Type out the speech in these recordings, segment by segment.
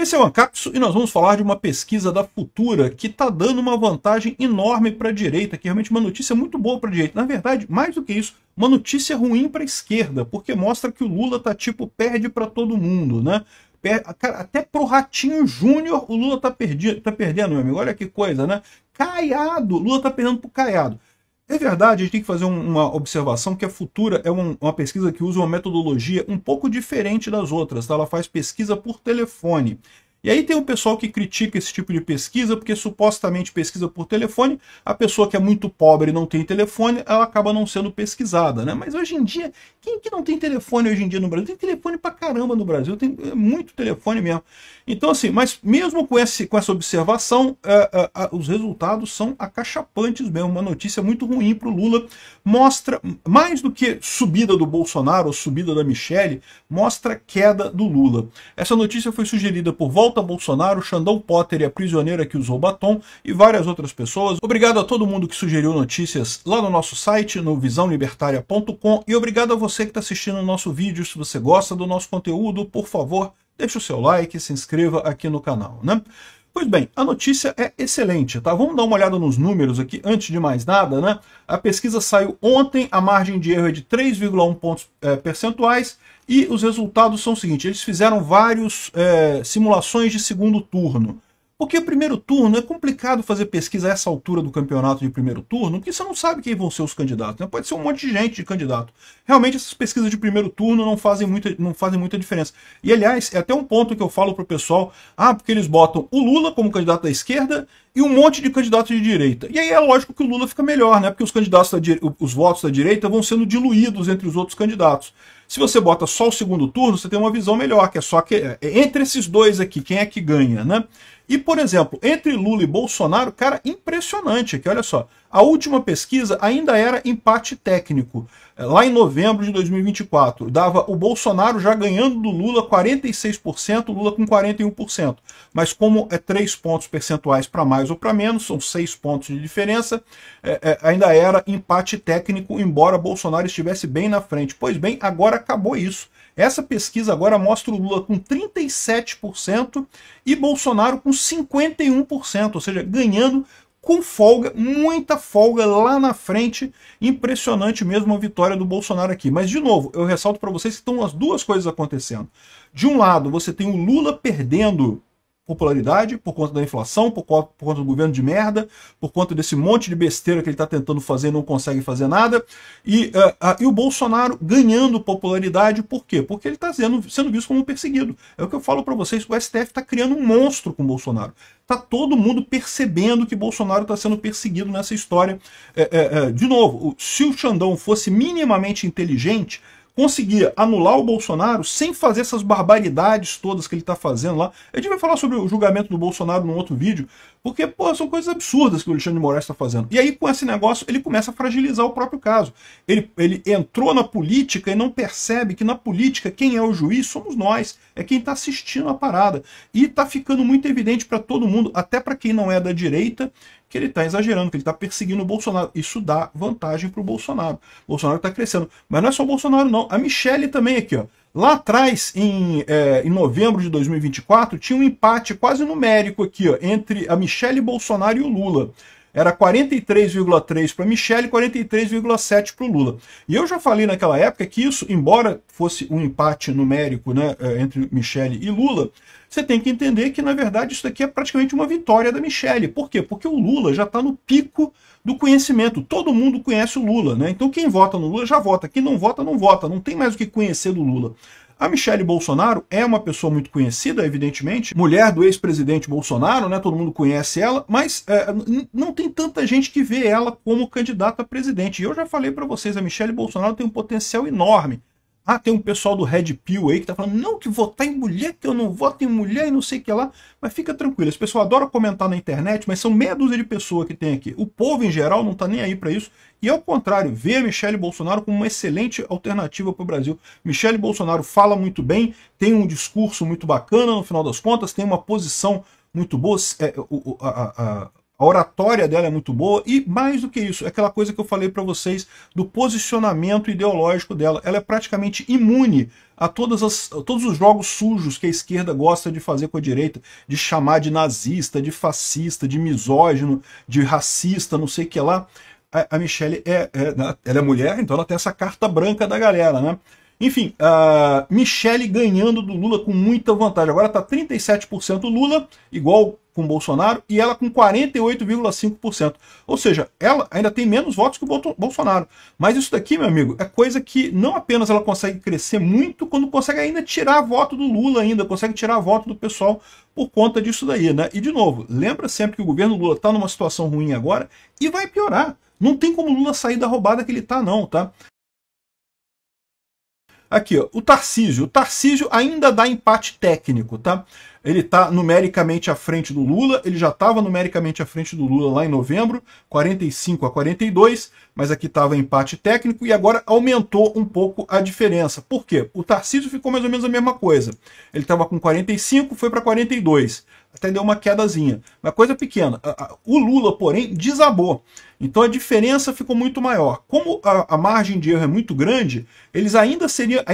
Esse é o Ancapso e nós vamos falar de uma pesquisa da Futura que está dando uma vantagem enorme para a direita, que é realmente uma notícia muito boa para a direita. Na verdade, mais do que isso, uma notícia ruim para a esquerda, porque mostra que o Lula tá tipo, perde para todo mundo, né? Cara, até pro Ratinho Júnior o Lula tá perdendo, meu amigo. Olha que coisa, né? Caiado, Lula tá perdendo pro Caiado. É verdade, a gente tem que fazer uma observação que a Futura é uma pesquisa que usa uma metodologia um pouco diferente das outras, tá? Ela faz pesquisa por telefone. E aí tem o pessoal que critica esse tipo de pesquisa, porque supostamente pesquisa por telefone, a pessoa que é muito pobre e não tem telefone, ela acaba não sendo pesquisada, né? Mas hoje em dia, quem que não tem telefone hoje em dia no Brasil? Tem telefone pra caramba no Brasil, tem muito telefone mesmo. Então assim, mas mesmo com essa observação, os resultados são acachapantes mesmo, uma notícia muito ruim para o Lula, mostra, mais do que subida do Bolsonaro ou subida da Michelle, mostra queda do Lula. Essa notícia foi sugerida por Volta Bolsonaro, Xandão Potter e a prisioneira que usou batom e várias outras pessoas. Obrigado a todo mundo que sugeriu notícias lá no nosso site, no visãolibertaria.com, e obrigado a você que está assistindo o nosso vídeo. Se você gosta do nosso conteúdo, por favor, deixe o seu like e se inscreva aqui no canal, né? Pois bem, a notícia é excelente, tá? Vamos dar uma olhada nos números aqui, antes de mais nada, né? A pesquisa saiu ontem, a margem de erro é de 3,1 pontos percentuais, e os resultados são o seguinte: eles fizeram várias simulações de segundo turno. Porque o primeiro turno é complicado fazer pesquisa a essa altura do campeonato de primeiro turno, porque você não sabe quem vão ser os candidatos, né? Pode ser um monte de gente de candidato. Realmente essas pesquisas de primeiro turno não fazem muita diferença. E aliás, é até um ponto que eu falo pro pessoal, porque eles botam o Lula como candidato da esquerda e um monte de candidatos de direita. E aí é lógico que o Lula fica melhor, né? Porque os candidatos os votos da direita vão sendo diluídos entre os outros candidatos. Se você bota só o segundo turno, você tem uma visão melhor, que é só que entre esses dois aqui, quem é que ganha, né? E, por exemplo, entre Lula e Bolsonaro, cara, impressionante aqui, olha só. A última pesquisa ainda era empate técnico. Lá em novembro de 2024, dava o Bolsonaro já ganhando do Lula 46%, o Lula com 41%. Mas como é 3 pontos percentuais para mais ou para menos, são 6 pontos de diferença, ainda era empate técnico, embora Bolsonaro estivesse bem na frente. Pois bem, agora acabou isso. Essa pesquisa agora mostra o Lula com 37% e Bolsonaro com 51%, ou seja, ganhando com folga, muita folga lá na frente. Impressionante mesmo a vitória do Bolsonaro aqui. Mas, de novo, eu ressalto para vocês que estão as duas coisas acontecendo. De um lado, você tem o Lula perdendo popularidade por conta da inflação, por conta do governo de merda, por conta desse monte de besteira que ele está tentando fazer e não consegue fazer nada, e o Bolsonaro ganhando popularidade. Por quê? Porque ele está sendo visto como um perseguido. É o que eu falo para vocês, o STF está criando um monstro com o Bolsonaro. Está todo mundo percebendo que Bolsonaro está sendo perseguido nessa história. De novo, se o Xandão fosse minimamente inteligente, conseguia anular o Bolsonaro sem fazer essas barbaridades todas que ele está fazendo lá. A gente vai falar sobre o julgamento do Bolsonaro num outro vídeo, porque, pô, são coisas absurdas que o Alexandre de Moraes está fazendo. E aí, com esse negócio, ele começa a fragilizar o próprio caso. Ele entrou na política e não percebe que na política quem é o juiz somos nós, é quem está assistindo a parada. E está ficando muito evidente para todo mundo, até para quem não é da direita, que ele está exagerando, que ele está perseguindo o Bolsonaro. Isso dá vantagem para o Bolsonaro. O Bolsonaro está crescendo. Mas não é só o Bolsonaro, não. A Michelle também aqui, ó. Lá atrás, em novembro de 2024, tinha um empate quase numérico aqui, ó, entre a Michelle Bolsonaro e o Lula. Era 43,3 para Michelle e 43,7 para o Lula. E eu já falei naquela época que isso, embora fosse um empate numérico, né, entre Michelle e Lula, você tem que entender que, na verdade, isso daqui é praticamente uma vitória da Michelle. Por quê? Porque o Lula já está no pico do conhecimento. Todo mundo conhece o Lula, né? Então quem vota no Lula já vota. Quem não vota, não vota. Não tem mais o que conhecer do Lula. A Michelle Bolsonaro é uma pessoa muito conhecida, evidentemente, mulher do ex-presidente Bolsonaro, né? Todo mundo conhece ela, mas não tem tanta gente que vê ela como candidata a presidente. E eu já falei para vocês, a Michelle Bolsonaro tem um potencial enorme. Tem um pessoal do Red Pill aí que tá falando, não, que votar em mulher, que eu não voto em mulher e não sei o que lá. Mas fica tranquilo, esse pessoal adora comentar na internet, mas são meia dúzia de pessoas que tem aqui. O povo, em geral, não tá nem aí para isso. E ao contrário, vê a Michelle Bolsonaro como uma excelente alternativa para o Brasil. Michelle Bolsonaro fala muito bem, tem um discurso muito bacana, no final das contas, tem uma posição muito boa. A oratória dela é muito boa e, mais do que isso, é aquela coisa que eu falei para vocês do posicionamento ideológico dela. Ela é praticamente imune a todos os jogos sujos que a esquerda gosta de fazer com a direita, de chamar de nazista, de fascista, de misógino, de racista, não sei o que lá. A Michelle ela é mulher, então ela tem essa carta branca da galera, né? Enfim, a Michelle ganhando do Lula com muita vantagem. Agora está 37% Lula, igual com Bolsonaro, e ela com 48,5%. Ou seja, ela ainda tem menos votos que o Bolsonaro. Mas isso daqui, meu amigo, é coisa que não apenas ela consegue crescer muito, quando consegue ainda tirar voto do Lula ainda, consegue tirar voto do pessoal por conta disso daí, né? E de novo, lembra sempre que o governo Lula está numa situação ruim agora e vai piorar. Não tem como o Lula sair da roubada que ele está não, tá? Aqui, ó, o Tarcísio. O Tarcísio ainda dá empate técnico, tá? Ele está numericamente à frente do Lula, ele já estava numericamente à frente do Lula lá em novembro, 45-42, mas aqui estava empate técnico e agora aumentou um pouco a diferença. Por quê? O Tarcísio ficou mais ou menos a mesma coisa. Ele estava com 45, foi para 42. Até deu uma quedazinha. Uma coisa pequena. O Lula, porém, desabou. Então a diferença ficou muito maior. Como a margem de erro é muito grande, eles ainda seriam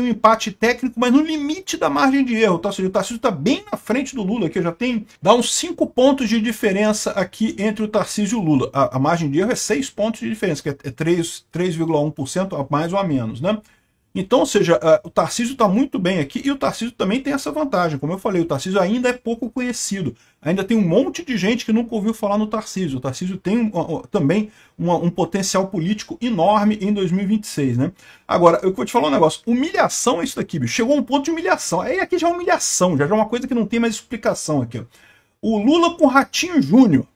um empate técnico, mas no limite da margem de erro. Tá? O Tarcísio está bem na frente do Lula, que já dá uns 5 pontos de diferença aqui entre o Tarcísio e o Lula. A margem de erro é 6 pontos de diferença, que é 3,1% a mais ou a menos, né? Então, ou seja, o Tarcísio está muito bem aqui e o Tarcísio também tem essa vantagem. Como eu falei, o Tarcísio ainda é pouco conhecido. Ainda tem um monte de gente que nunca ouviu falar no Tarcísio. O Tarcísio tem também um potencial político enorme em 2026, né? Agora, eu vou te falar um negócio. Humilhação é isso daqui, bicho. Chegou a um ponto de humilhação. Aí aqui já é humilhação, já é uma coisa que não tem mais explicação aqui, ó. O Lula com Ratinho Júnior.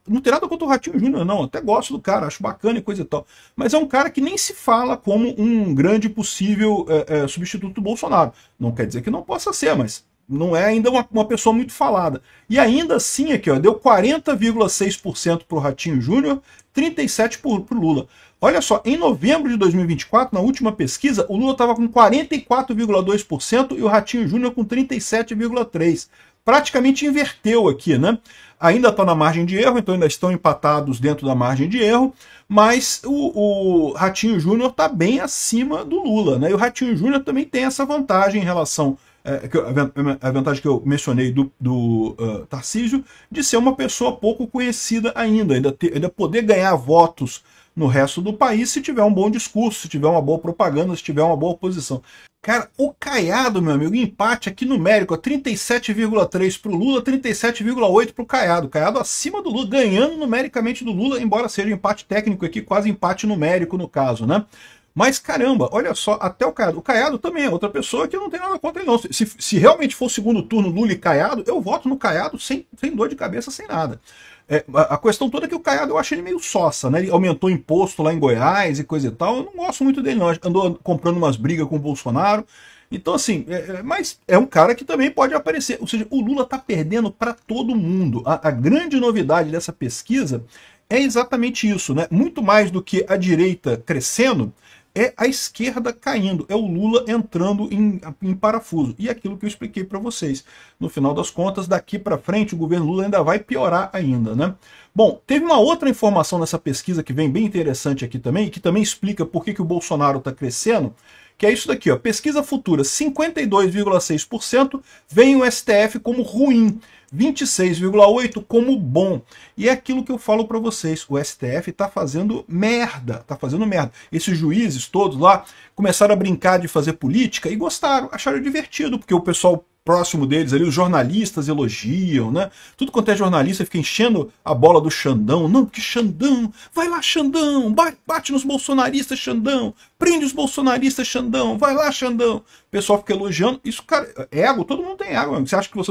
Não tem nada contra o Ratinho Júnior, não. Até gosto do cara, acho bacana e coisa e tal. Mas é um cara que nem se fala como um grande possível substituto do Bolsonaro. Não quer dizer que não possa ser, mas não é ainda uma pessoa muito falada. E ainda assim, aqui, ó, deu 40,6% para o Ratinho Júnior, 37% para o Lula. Olha só, em novembro de 2024, na última pesquisa, o Lula estava com 44,2% e o Ratinho Júnior com 37,3%. Praticamente inverteu aqui, né? Ainda está na margem de erro, então ainda estão empatados dentro da margem de erro, mas o Ratinho Júnior está bem acima do Lula, né? E o Ratinho Júnior também tem essa vantagem em relação, a vantagem que eu mencionei do Tarcísio, de ser uma pessoa pouco conhecida ainda poder ganhar votos no resto do país se tiver um bom discurso, se tiver uma boa propaganda, se tiver uma boa oposição. Cara, o Caiado, meu amigo, empate aqui numérico, 37,3 para o Lula, 37,8 para o Caiado. O Caiado acima do Lula, ganhando numericamente do Lula, embora seja empate técnico aqui, quase empate numérico no caso, né? Mas caramba, olha só, até o Caiado. O Caiado também é outra pessoa que eu não tenho nada contra ele não. Se realmente for o segundo turno Lula e Caiado, eu voto no Caiado sem dor de cabeça, sem nada. A questão toda é que o Caiado eu acho ele meio sossa, né? Ele aumentou imposto lá em Goiás e coisa e tal. Eu não gosto muito dele, não. Andou comprando umas brigas com o Bolsonaro. Então, assim, mas é um cara que também pode aparecer. Ou seja, o Lula está perdendo para todo mundo. A grande novidade dessa pesquisa é exatamente isso, né? Muito mais do que a direita crescendo, é a esquerda caindo, é o Lula entrando em parafuso. E aquilo que eu expliquei para vocês. No final das contas, daqui para frente, o governo Lula ainda vai piorar ainda, né? Bom, teve uma outra informação nessa pesquisa que vem bem interessante aqui também, e que também explica por que o Bolsonaro está crescendo, que é isso daqui, ó, pesquisa futura, 52,6% vem o STF como ruim, 26,8% como bom. E é aquilo que eu falo para vocês, o STF está fazendo merda, tá fazendo merda. Esses juízes todos lá começaram a brincar de fazer política e gostaram, acharam divertido, porque o pessoal próximo deles ali, os jornalistas elogiam, né? Tudo quanto é jornalista fica enchendo a bola do Xandão. Não, que Xandão, vai lá Xandão, bate nos bolsonaristas Xandão, prende os bolsonaristas Xandão, vai lá Xandão. O pessoal fica elogiando. Isso, cara, ego, todo mundo tem ego. Você acha que você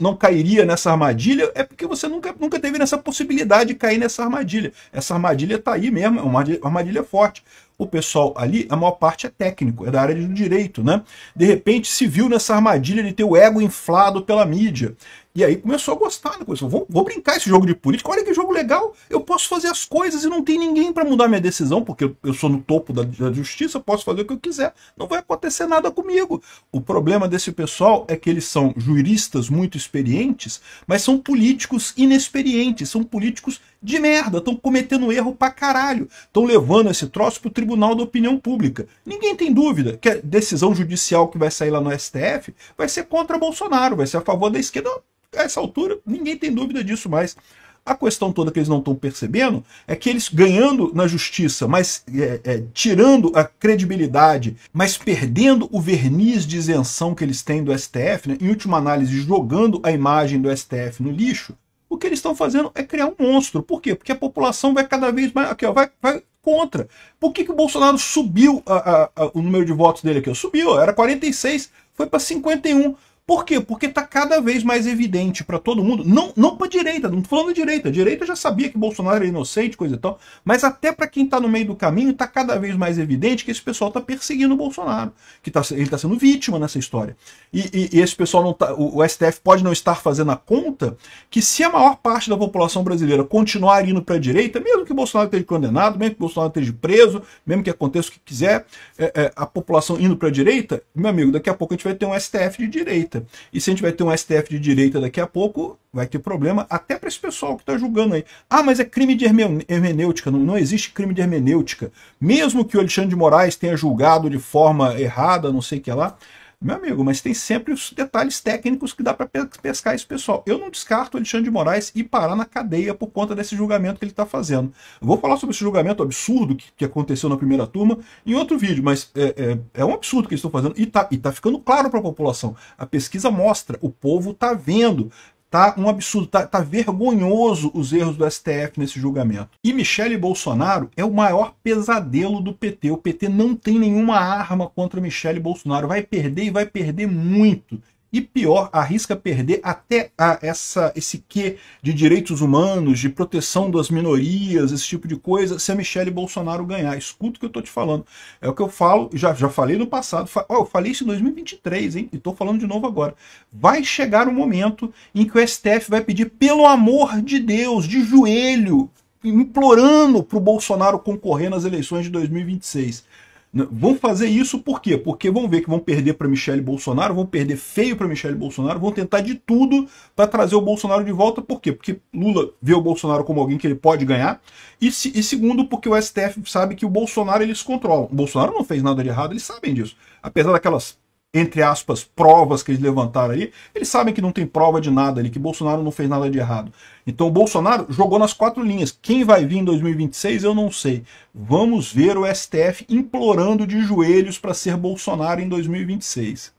não cairia nessa armadilha? É porque você nunca teve essa possibilidade de cair nessa armadilha. Essa armadilha tá aí mesmo, é uma armadilha forte. O pessoal ali, a maior parte é técnico, é da área do direito, né? De repente se viu nessa armadilha de ter o ego inflado pela mídia. E aí começou a gostar da coisa. Vou brincar esse jogo de política, olha que jogo legal, eu posso fazer as coisas e não tem ninguém para mudar minha decisão, porque eu sou no topo da justiça, posso fazer o que eu quiser, não vai acontecer nada comigo. O problema desse pessoal é que eles são juristas muito experientes, mas são políticos inexperientes, são políticos de merda, estão cometendo erro pra caralho, estão levando esse troço pro Tribunal da Opinião Pública. Ninguém tem dúvida que a decisão judicial que vai sair lá no STF vai ser contra Bolsonaro, vai ser a favor da esquerda. A essa altura, ninguém tem dúvida disso mais. A questão toda que eles não estão percebendo é que eles ganhando na justiça, mas tirando a credibilidade, mas perdendo o verniz de isenção que eles têm do STF, né, em última análise, jogando a imagem do STF no lixo, o que eles estão fazendo é criar um monstro. Por quê? Porque a população vai cada vez mais aqui, ó, vai contra. Por que o Bolsonaro subiu o número de votos dele aqui? Subiu, era 46, foi para 51. Por quê? Porque está cada vez mais evidente para todo mundo, não para a direita, não estou falando de direita, a direita já sabia que Bolsonaro era inocente, coisa e tal, mas até para quem está no meio do caminho está cada vez mais evidente que esse pessoal está perseguindo o Bolsonaro, que ele está sendo vítima nessa história. E esse pessoal não tá, o STF pode não estar fazendo a conta que se a maior parte da população brasileira continuar indo para a direita, mesmo que Bolsonaro esteja condenado, mesmo que Bolsonaro esteja preso, mesmo que aconteça o que quiser, a população indo para a direita, meu amigo, daqui a pouco a gente vai ter um STF de direita. E se a gente vai ter um STF de direita daqui a pouco, vai ter problema até para esse pessoal que está julgando aí. Ah, mas é crime de hermenêutica. Não existe crime de hermenêutica. Mesmo que o Alexandre de Moraes tenha julgado de forma errada, não sei o que lá. Meu amigo, mas tem sempre os detalhes técnicos que dá para pescar esse pessoal. Eu não descarto o Alexandre de Moraes ir parar na cadeia por conta desse julgamento que ele está fazendo. Eu vou falar sobre esse julgamento absurdo que aconteceu na primeira turma em outro vídeo, mas é um absurdo que eles estão fazendo e tá ficando claro para a população. A pesquisa mostra, o povo está vendo. Tá um absurdo, tá vergonhoso os erros do STF nesse julgamento. E Michele Bolsonaro é o maior pesadelo do PT. O PT não tem nenhuma arma contra Michele Bolsonaro. Vai perder e vai perder muito. E pior, arrisca perder até esse quê de direitos humanos, de proteção das minorias, esse tipo de coisa, se a Michele Bolsonaro ganhar. Escuta o que eu tô te falando. É o que eu falo, já falei no passado, eu falei isso em 2023, hein? E tô falando de novo agora. Vai chegar um momento em que o STF vai pedir, pelo amor de Deus, de joelho, implorando pro Bolsonaro concorrer nas eleições de 2026. Vão fazer isso por quê? Porque vão ver que vão perder para Michele Bolsonaro, vão perder feio para Michele Bolsonaro, vão tentar de tudo para trazer o Bolsonaro de volta. Por quê? Porque Lula vê o Bolsonaro como alguém que ele pode ganhar. E segundo, porque o STF sabe que o Bolsonaro eles controlam. O Bolsonaro não fez nada de errado, eles sabem disso. Apesar daquelas, entre aspas, provas que eles levantaram ali, eles sabem que não tem prova de nada ali, que Bolsonaro não fez nada de errado. Então o Bolsonaro jogou nas 4 linhas. Quem vai vir em 2026, eu não sei. Vamos ver o STF implorando de joelhos para ser Bolsonaro em 2026.